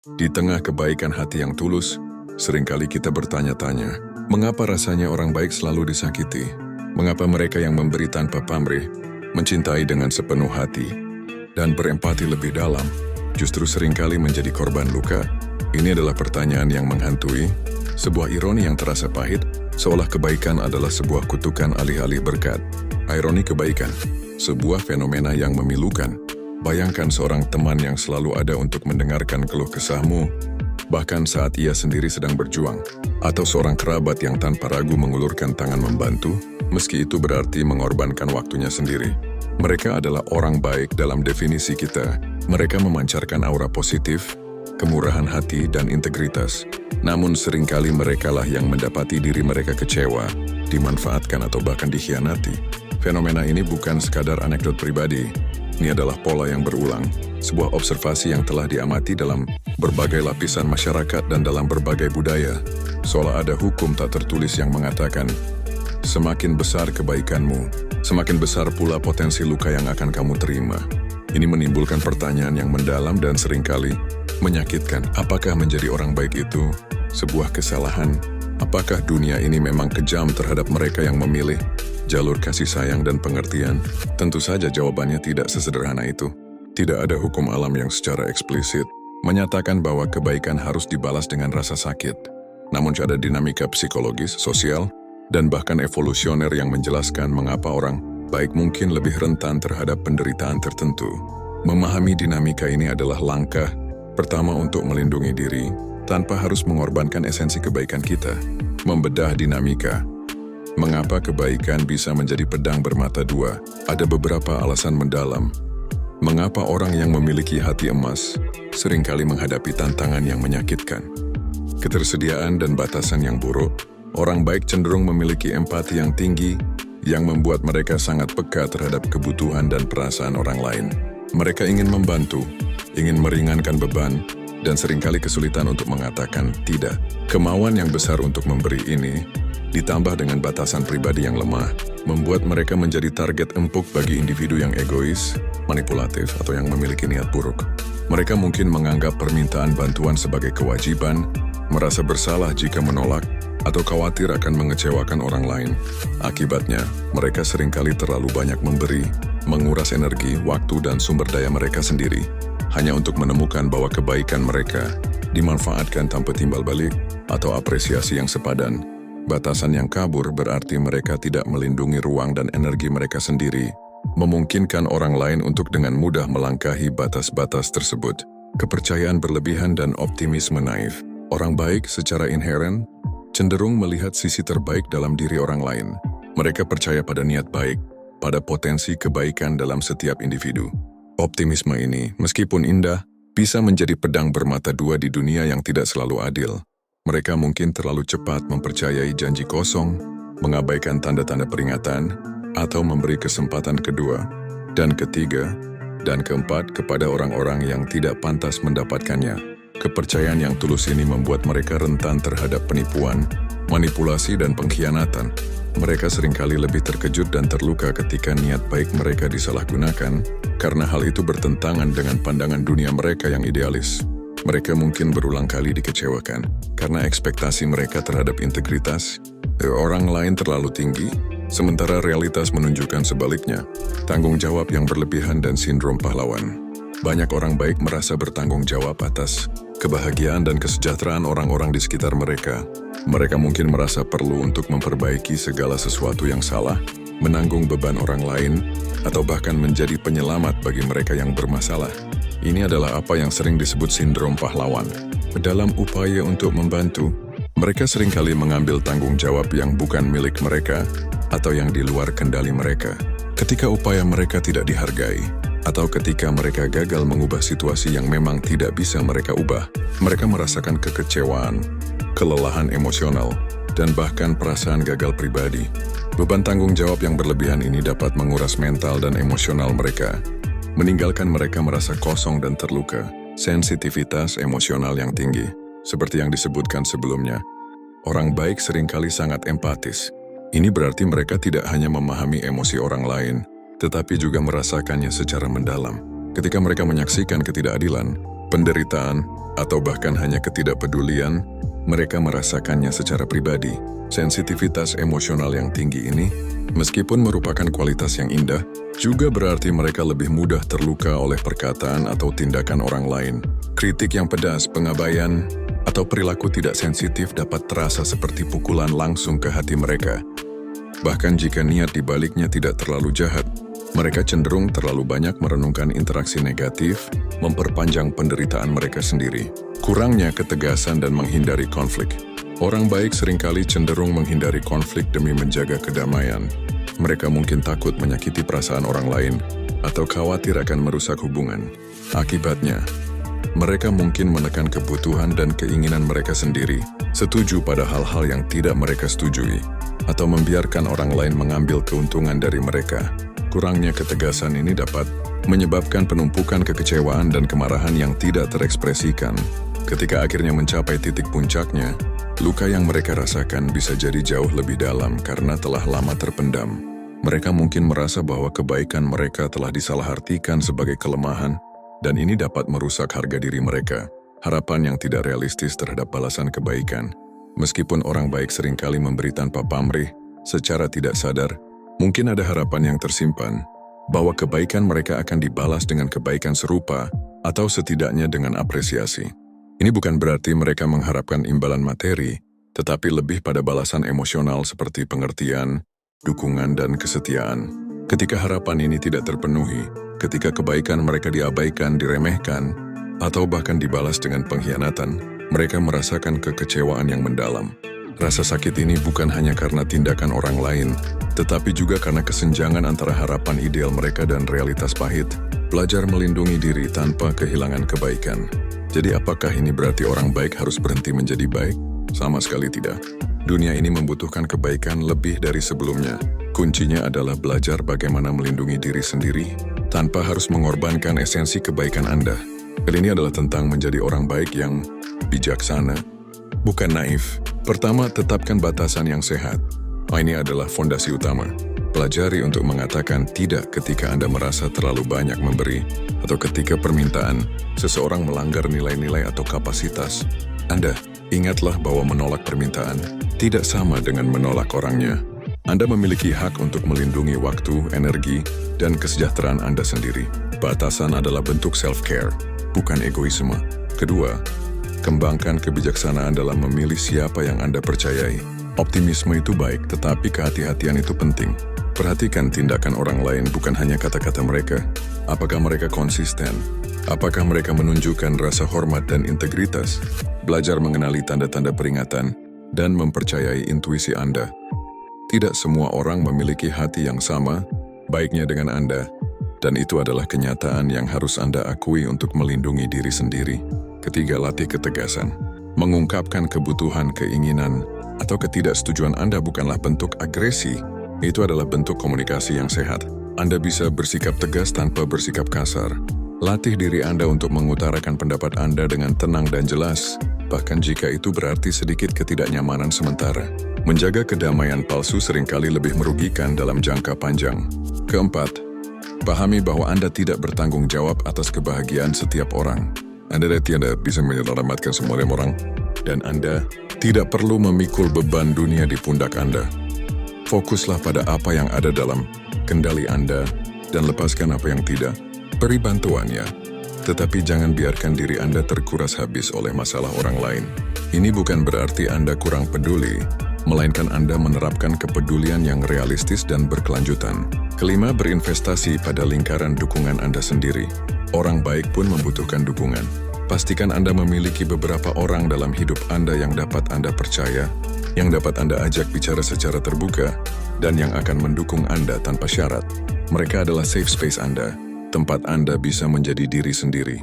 Di tengah kebaikan hati yang tulus, seringkali kita bertanya-tanya, mengapa rasanya orang baik selalu disakiti? Mengapa mereka yang memberi tanpa pamrih, mencintai dengan sepenuh hati, dan berempati lebih dalam, justru seringkali menjadi korban luka? Ini adalah pertanyaan yang menghantui, sebuah ironi yang terasa pahit, seolah kebaikan adalah sebuah kutukan alih-alih berkat. Ironi kebaikan, sebuah fenomena yang memilukan. Bayangkan seorang teman yang selalu ada untuk mendengarkan keluh kesahmu, bahkan saat ia sendiri sedang berjuang, atau seorang kerabat yang tanpa ragu mengulurkan tangan membantu, meski itu berarti mengorbankan waktunya sendiri. Mereka adalah orang baik dalam definisi kita. Mereka memancarkan aura positif, kemurahan hati, dan integritas. Namun seringkali merekalah yang mendapati diri mereka kecewa, dimanfaatkan, atau bahkan dikhianati. Fenomena ini bukan sekadar anekdot pribadi. Ini adalah pola yang berulang, sebuah observasi yang telah diamati dalam berbagai lapisan masyarakat dan dalam berbagai budaya. Seolah ada hukum tak tertulis yang mengatakan, semakin besar kebaikanmu, semakin besar pula potensi luka yang akan kamu terima. Ini menimbulkan pertanyaan yang mendalam dan seringkali menyakitkan. Apakah menjadi orang baik itu sebuah kesalahan? Apakah dunia ini memang kejam terhadap mereka yang memilih jalur kasih sayang dan pengertian? Tentu saja jawabannya tidak sesederhana itu. Tidak ada hukum alam yang secara eksplisit menyatakan bahwa kebaikan harus dibalas dengan rasa sakit. Namun ada dinamika psikologis, sosial, dan bahkan evolusioner yang menjelaskan mengapa orang baik mungkin lebih rentan terhadap penderitaan tertentu. Memahami dinamika ini adalah langkah pertama untuk melindungi diri tanpa harus mengorbankan esensi kebaikan kita. Membedah dinamika. Mengapa kebaikan bisa menjadi pedang bermata dua? Ada beberapa alasan mendalam. Mengapa orang yang memiliki hati emas seringkali menghadapi tantangan yang menyakitkan? Ketersediaan dan batasan yang buruk. Orang baik cenderung memiliki empati yang tinggi, yang membuat mereka sangat peka terhadap kebutuhan dan perasaan orang lain. Mereka ingin membantu, ingin meringankan beban, dan seringkali kesulitan untuk mengatakan tidak. Kemauan yang besar untuk memberi ini, ditambah dengan batasan pribadi yang lemah, membuat mereka menjadi target empuk bagi individu yang egois, manipulatif, atau yang memiliki niat buruk. Mereka mungkin menganggap permintaan bantuan sebagai kewajiban, merasa bersalah jika menolak, atau khawatir akan mengecewakan orang lain. Akibatnya, mereka seringkali terlalu banyak memberi, menguras energi, waktu, dan sumber daya mereka sendiri, hanya untuk menemukan bahwa kebaikan mereka dimanfaatkan tanpa timbal balik atau apresiasi yang sepadan. Batasan yang kabur berarti mereka tidak melindungi ruang dan energi mereka sendiri, memungkinkan orang lain untuk dengan mudah melangkahi batas-batas tersebut. Kepercayaan berlebihan dan optimisme naif. Orang baik secara inheren cenderung melihat sisi terbaik dalam diri orang lain. Mereka percaya pada niat baik, pada potensi kebaikan dalam setiap individu. Optimisme ini, meskipun indah, bisa menjadi pedang bermata dua di dunia yang tidak selalu adil. Mereka mungkin terlalu cepat mempercayai janji kosong, mengabaikan tanda-tanda peringatan, atau memberi kesempatan kedua, dan ketiga, dan keempat kepada orang-orang yang tidak pantas mendapatkannya. Kepercayaan yang tulus ini membuat mereka rentan terhadap penipuan, manipulasi, dan pengkhianatan. Mereka seringkali lebih terkejut dan terluka ketika niat baik mereka disalahgunakan, karena hal itu bertentangan dengan pandangan dunia mereka yang idealis. Mereka mungkin berulang kali dikecewakan, karena ekspektasi mereka terhadap integritas orang lain terlalu tinggi, sementara realitas menunjukkan sebaliknya, tanggung jawab yang berlebihan dan sindrom pahlawan. Banyak orang baik merasa bertanggung jawab atas kebahagiaan dan kesejahteraan orang-orang di sekitar mereka. Mereka mungkin merasa perlu untuk memperbaiki segala sesuatu yang salah, menanggung beban orang lain, atau bahkan menjadi penyelamat bagi mereka yang bermasalah. Ini adalah apa yang sering disebut sindrom pahlawan. Dalam upaya untuk membantu, mereka seringkali mengambil tanggung jawab yang bukan milik mereka atau yang di luar kendali mereka. Ketika upaya mereka tidak dihargai, atau ketika mereka gagal mengubah situasi yang memang tidak bisa mereka ubah, mereka merasakan kekecewaan, kelelahan emosional, dan bahkan perasaan gagal pribadi. Beban tanggung jawab yang berlebihan ini dapat menguras mental dan emosional mereka, meninggalkan mereka merasa kosong dan terluka. Sensitivitas emosional yang tinggi, seperti yang disebutkan sebelumnya. Orang baik seringkali sangat empatis. Ini berarti mereka tidak hanya memahami emosi orang lain, tetapi juga merasakannya secara mendalam. Ketika mereka menyaksikan ketidakadilan, penderitaan, atau bahkan hanya ketidakpedulian, mereka merasakannya secara pribadi. Sensitivitas emosional yang tinggi ini, meskipun merupakan kualitas yang indah, juga berarti mereka lebih mudah terluka oleh perkataan atau tindakan orang lain. Kritik yang pedas, pengabaian, atau perilaku tidak sensitif dapat terasa seperti pukulan langsung ke hati mereka. Bahkan jika niat di baliknya tidak terlalu jahat, mereka cenderung terlalu banyak merenungkan interaksi negatif, memperpanjang penderitaan mereka sendiri. Kurangnya ketegasan dan menghindari konflik. Orang baik seringkali cenderung menghindari konflik demi menjaga kedamaian. Mereka mungkin takut menyakiti perasaan orang lain atau khawatir akan merusak hubungan. Akibatnya, mereka mungkin menekan kebutuhan dan keinginan mereka sendiri, setuju pada hal-hal yang tidak mereka setujui, atau membiarkan orang lain mengambil keuntungan dari mereka. Kurangnya ketegasan ini dapat menyebabkan penumpukan kekecewaan dan kemarahan yang tidak terekspresikan. Ketika akhirnya mencapai titik puncaknya, luka yang mereka rasakan bisa jadi jauh lebih dalam karena telah lama terpendam. Mereka mungkin merasa bahwa kebaikan mereka telah disalahartikan sebagai kelemahan, dan ini dapat merusak harga diri mereka, harapan yang tidak realistis terhadap balasan kebaikan. Meskipun orang baik seringkali memberi tanpa pamrih, secara tidak sadar, mungkin ada harapan yang tersimpan, bahwa kebaikan mereka akan dibalas dengan kebaikan serupa, atau setidaknya dengan apresiasi. Ini bukan berarti mereka mengharapkan imbalan materi, tetapi lebih pada balasan emosional seperti pengertian, dukungan, dan kesetiaan. Ketika harapan ini tidak terpenuhi, ketika kebaikan mereka diabaikan, diremehkan, atau bahkan dibalas dengan pengkhianatan, mereka merasakan kekecewaan yang mendalam. Rasa sakit ini bukan hanya karena tindakan orang lain, tetapi juga karena kesenjangan antara harapan ideal mereka dan realitas pahit. Belajar melindungi diri tanpa kehilangan kebaikan. Jadi apakah ini berarti orang baik harus berhenti menjadi baik? Sama sekali tidak. Dunia ini membutuhkan kebaikan lebih dari sebelumnya. Kuncinya adalah belajar bagaimana melindungi diri sendiri tanpa harus mengorbankan esensi kebaikan Anda. Kali ini adalah tentang menjadi orang baik yang bijaksana, bukan naif. Pertama, tetapkan batasan yang sehat. Ini adalah fondasi utama. Pelajari untuk mengatakan tidak ketika Anda merasa terlalu banyak memberi, atau ketika permintaan seseorang melanggar nilai-nilai atau kapasitas Anda. Ingatlah bahwa menolak permintaan tidak sama dengan menolak orangnya. Anda memiliki hak untuk melindungi waktu, energi, dan kesejahteraan Anda sendiri. Batasan adalah bentuk self-care, bukan egoisme. Kedua, kembangkan kebijaksanaan dalam memilih siapa yang Anda percayai. Optimisme itu baik, tetapi kehati-hatian itu penting. Perhatikan tindakan orang lain, bukan hanya kata-kata mereka. Apakah mereka konsisten? Apakah mereka menunjukkan rasa hormat dan integritas? Belajar mengenali tanda-tanda peringatan dan mempercayai intuisi Anda. Tidak semua orang memiliki hati yang sama, baiknya dengan Anda, dan itu adalah kenyataan yang harus Anda akui untuk melindungi diri sendiri. Ketiga, latih ketegasan. Mengungkapkan kebutuhan, keinginan, atau ketidaksetujuan Anda bukanlah bentuk agresi. Itu adalah bentuk komunikasi yang sehat. Anda bisa bersikap tegas tanpa bersikap kasar. Latih diri Anda untuk mengutarakan pendapat Anda dengan tenang dan jelas, bahkan jika itu berarti sedikit ketidaknyamanan sementara. Menjaga kedamaian palsu seringkali lebih merugikan dalam jangka panjang. Keempat, pahami bahwa Anda tidak bertanggung jawab atas kebahagiaan setiap orang. Anda tidak bisa menyelamatkan semua orang, dan Anda tidak perlu memikul beban dunia di pundak Anda. Fokuslah pada apa yang ada dalam kendali Anda dan lepaskan apa yang tidak. Beri bantuan ya, tetapi jangan biarkan diri Anda terkuras habis oleh masalah orang lain. Ini bukan berarti Anda kurang peduli, melainkan Anda menerapkan kepedulian yang realistis dan berkelanjutan. Kelima, berinvestasi pada lingkaran dukungan Anda sendiri. Orang baik pun membutuhkan dukungan. Pastikan Anda memiliki beberapa orang dalam hidup Anda yang dapat Anda percaya, yang dapat Anda ajak bicara secara terbuka, dan yang akan mendukung Anda tanpa syarat. Mereka adalah safe space Anda, tempat Anda bisa menjadi diri sendiri,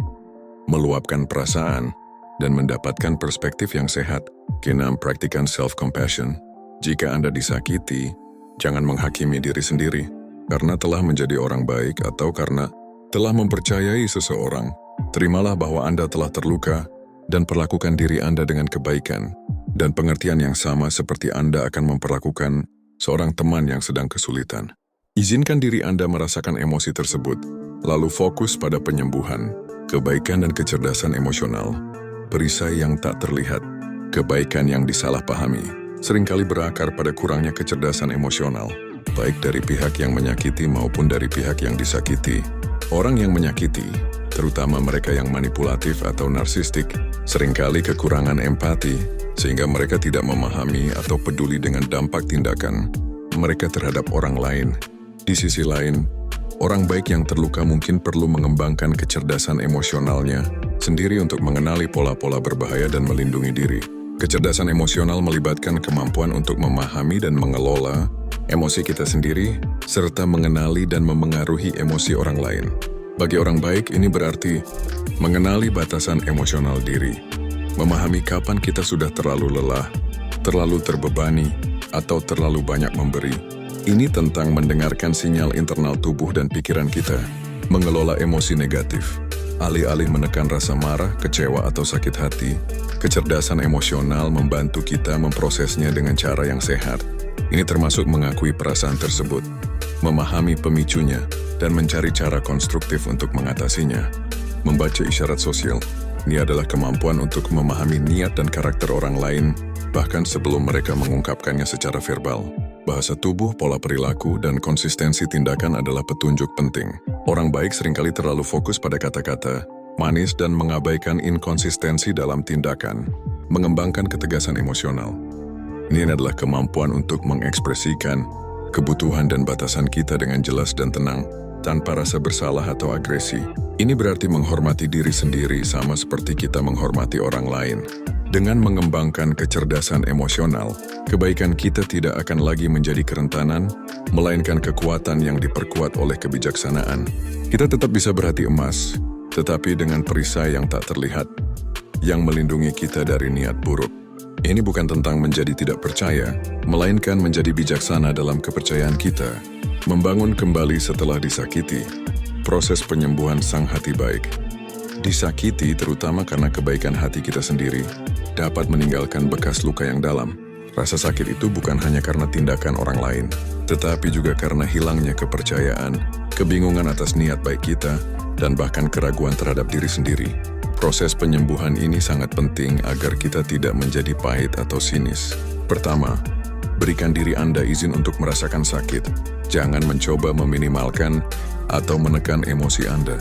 meluapkan perasaan, dan mendapatkan perspektif yang sehat. Keenam, praktikan self-compassion. Jika Anda disakiti, jangan menghakimi diri sendiri, karena telah menjadi orang baik atau karena telah mempercayai seseorang. Terimalah bahwa Anda telah terluka, dan perlakukan diri Anda dengan kebaikan dan pengertian yang sama seperti Anda akan memperlakukan seorang teman yang sedang kesulitan. Izinkan diri Anda merasakan emosi tersebut, lalu fokus pada penyembuhan. kebaikan dan kecerdasan emosional, perisai yang tak terlihat, kebaikan yang disalahpahami, seringkali berakar pada kurangnya kecerdasan emosional, baik dari pihak yang menyakiti maupun dari pihak yang disakiti. Orang yang menyakiti, terutama mereka yang manipulatif atau narsistik, seringkali kekurangan empati, sehingga mereka tidak memahami atau peduli dengan dampak tindakan mereka terhadap orang lain. Di sisi lain, orang baik yang terluka mungkin perlu mengembangkan kecerdasan emosionalnya sendiri untuk mengenali pola-pola berbahaya dan melindungi diri. Kecerdasan emosional melibatkan kemampuan untuk memahami dan mengelola emosi kita sendiri, serta mengenali dan memengaruhi emosi orang lain. Bagi orang baik, ini berarti mengenali batasan emosional diri, memahami kapan kita sudah terlalu lelah, terlalu terbebani, atau terlalu banyak memberi. Ini tentang mendengarkan sinyal internal tubuh dan pikiran kita, mengelola emosi negatif. Alih-alih menekan rasa marah, kecewa, atau sakit hati, kecerdasan emosional membantu kita memprosesnya dengan cara yang sehat. Ini termasuk mengakui perasaan tersebut, memahami pemicunya, dan mencari cara konstruktif untuk mengatasinya. Membaca isyarat sosial, ini adalah kemampuan untuk memahami niat dan karakter orang lain, bahkan sebelum mereka mengungkapkannya secara verbal. Bahasa tubuh, pola perilaku, dan konsistensi tindakan adalah petunjuk penting. Orang baik seringkali terlalu fokus pada kata-kata manis dan mengabaikan inkonsistensi dalam tindakan. Mengembangkan ketegasan emosional, ini adalah kemampuan untuk mengekspresikan kebutuhan dan batasan kita dengan jelas dan tenang, tanpa rasa bersalah atau agresi. Ini berarti menghormati diri sendiri sama seperti kita menghormati orang lain. Dengan mengembangkan kecerdasan emosional, kebaikan kita tidak akan lagi menjadi kerentanan, melainkan kekuatan yang diperkuat oleh kebijaksanaan. Kita tetap bisa berhati emas, tetapi dengan perisai yang tak terlihat, yang melindungi kita dari niat buruk. Ini bukan tentang menjadi tidak percaya, melainkan menjadi bijaksana dalam kepercayaan kita. Membangun kembali setelah disakiti. Proses penyembuhan sang hati baik. Disakiti terutama karena kebaikan hati kita sendiri, dapat meninggalkan bekas luka yang dalam. Rasa sakit itu bukan hanya karena tindakan orang lain, tetapi juga karena hilangnya kepercayaan, kebingungan atas niat baik kita, dan bahkan keraguan terhadap diri sendiri. Proses penyembuhan ini sangat penting agar kita tidak menjadi pahit atau sinis. Pertama, berikan diri Anda izin untuk merasakan sakit. Jangan mencoba meminimalkan atau menekan emosi Anda.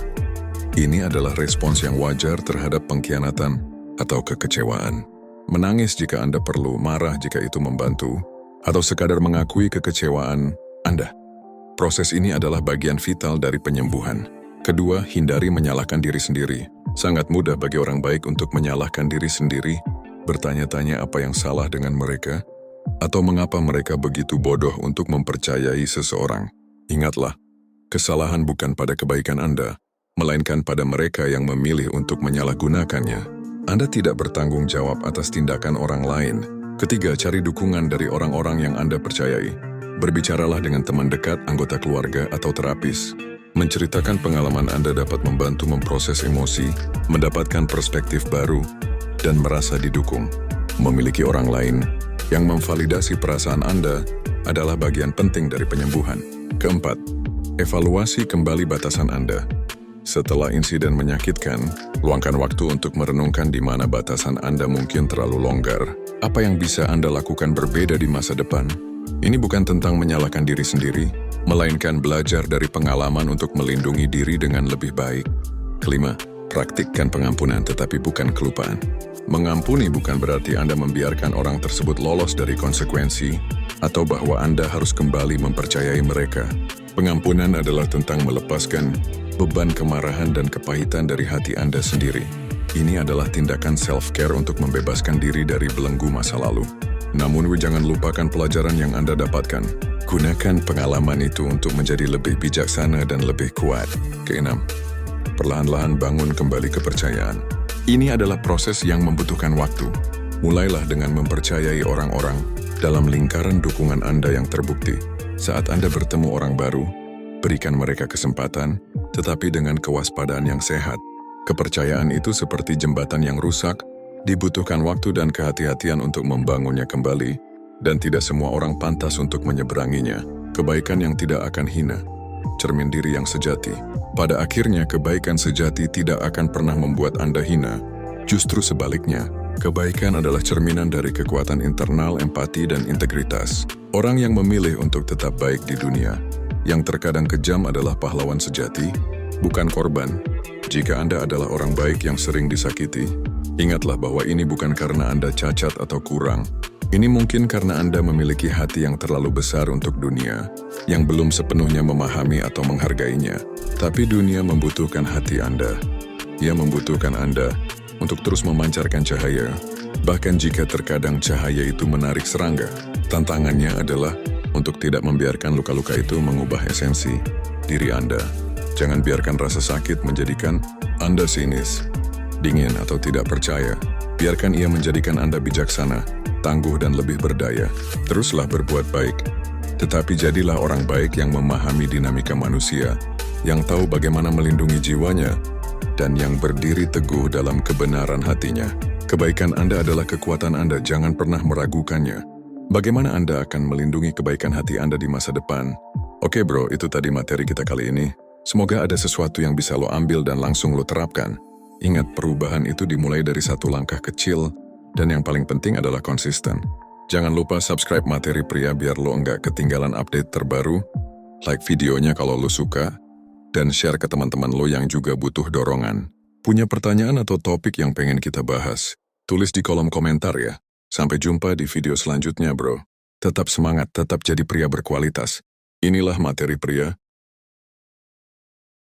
Ini adalah respons yang wajar terhadap pengkhianatan atau kekecewaan. Menangis jika Anda perlu, marah jika itu membantu, atau sekadar mengakui kekecewaan Anda. Proses ini adalah bagian vital dari penyembuhan. Kedua, hindari menyalahkan diri sendiri. Sangat mudah bagi orang baik untuk menyalahkan diri sendiri, bertanya-tanya apa yang salah dengan mereka, atau mengapa mereka begitu bodoh untuk mempercayai seseorang. Ingatlah, kesalahan bukan pada kebaikan Anda, melainkan pada mereka yang memilih untuk menyalahgunakannya. Anda tidak bertanggung jawab atas tindakan orang lain. Ketiga, cari dukungan dari orang-orang yang Anda percayai. Berbicaralah dengan teman dekat, anggota keluarga, atau terapis. Menceritakan pengalaman Anda dapat membantu memproses emosi, mendapatkan perspektif baru, dan merasa didukung. Memiliki orang lain yang memvalidasi perasaan Anda adalah bagian penting dari penyembuhan. Keempat, evaluasi kembali batasan Anda. Setelah insiden menyakitkan, luangkan waktu untuk merenungkan di mana batasan Anda mungkin terlalu longgar. Apa yang bisa Anda lakukan berbeda di masa depan? Ini bukan tentang menyalahkan diri sendiri, melainkan belajar dari pengalaman untuk melindungi diri dengan lebih baik. Kelima, praktikkan pengampunan tetapi bukan kelupaan. Mengampuni bukan berarti Anda membiarkan orang tersebut lolos dari konsekuensi, atau bahwa Anda harus kembali mempercayai mereka. Pengampunan adalah tentang melepaskan beban kemarahan dan kepahitan dari hati Anda sendiri. Ini adalah tindakan self-care untuk membebaskan diri dari belenggu masa lalu. Namun jangan lupakan pelajaran yang Anda dapatkan. Gunakan pengalaman itu untuk menjadi lebih bijaksana dan lebih kuat. Keenam, perlahan-lahan bangun kembali kepercayaan. Ini adalah proses yang membutuhkan waktu. Mulailah dengan mempercayai orang-orang dalam lingkaran dukungan Anda yang terbukti. Saat Anda bertemu orang baru, berikan mereka kesempatan, tetapi dengan kewaspadaan yang sehat. Kepercayaan itu seperti jembatan yang rusak, dibutuhkan waktu dan kehati-hatian untuk membangunnya kembali, dan tidak semua orang pantas untuk menyeberanginya. Kebaikan yang tidak akan hina cermin diri yang sejati. Pada akhirnya, kebaikan sejati tidak akan pernah membuat Anda hina. Justru sebaliknya, kebaikan adalah cerminan dari kekuatan internal, empati, dan integritas. Orang yang memilih untuk tetap baik di dunia, yang terkadang kejam adalah pahlawan sejati, bukan korban. Jika Anda adalah orang baik yang sering disakiti, ingatlah bahwa ini bukan karena Anda cacat atau kurang. Ini mungkin karena Anda memiliki hati yang terlalu besar untuk dunia, yang belum sepenuhnya memahami atau menghargainya. Tapi dunia membutuhkan hati Anda. Ia membutuhkan Anda untuk terus memancarkan cahaya. Bahkan jika terkadang cahaya itu menarik serangga, tantangannya adalah untuk tidak membiarkan luka-luka itu mengubah esensi diri Anda. Jangan biarkan rasa sakit menjadikan Anda sinis, dingin, atau tidak percaya. Biarkan ia menjadikan Anda bijaksana, tangguh, dan lebih berdaya. Teruslah berbuat baik, tetapi jadilah orang baik yang memahami dinamika manusia, yang tahu bagaimana melindungi jiwanya, dan yang berdiri teguh dalam kebenaran hatinya. Kebaikan Anda adalah kekuatan Anda, jangan pernah meragukannya. Bagaimana Anda akan melindungi kebaikan hati Anda di masa depan? Oke bro, itu tadi materi kita kali ini. Semoga ada sesuatu yang bisa lo ambil dan langsung lo terapkan. Ingat, perubahan itu dimulai dari satu langkah kecil, dan yang paling penting adalah konsisten. Jangan lupa subscribe Materi Pria biar lo nggak ketinggalan update terbaru, like videonya kalau lo suka, dan share ke teman-teman lo yang juga butuh dorongan. Punya pertanyaan atau topik yang pengen kita bahas? Tulis di kolom komentar ya. Sampai jumpa di video selanjutnya bro. Tetap semangat, tetap jadi pria berkualitas. Inilah Materi Pria.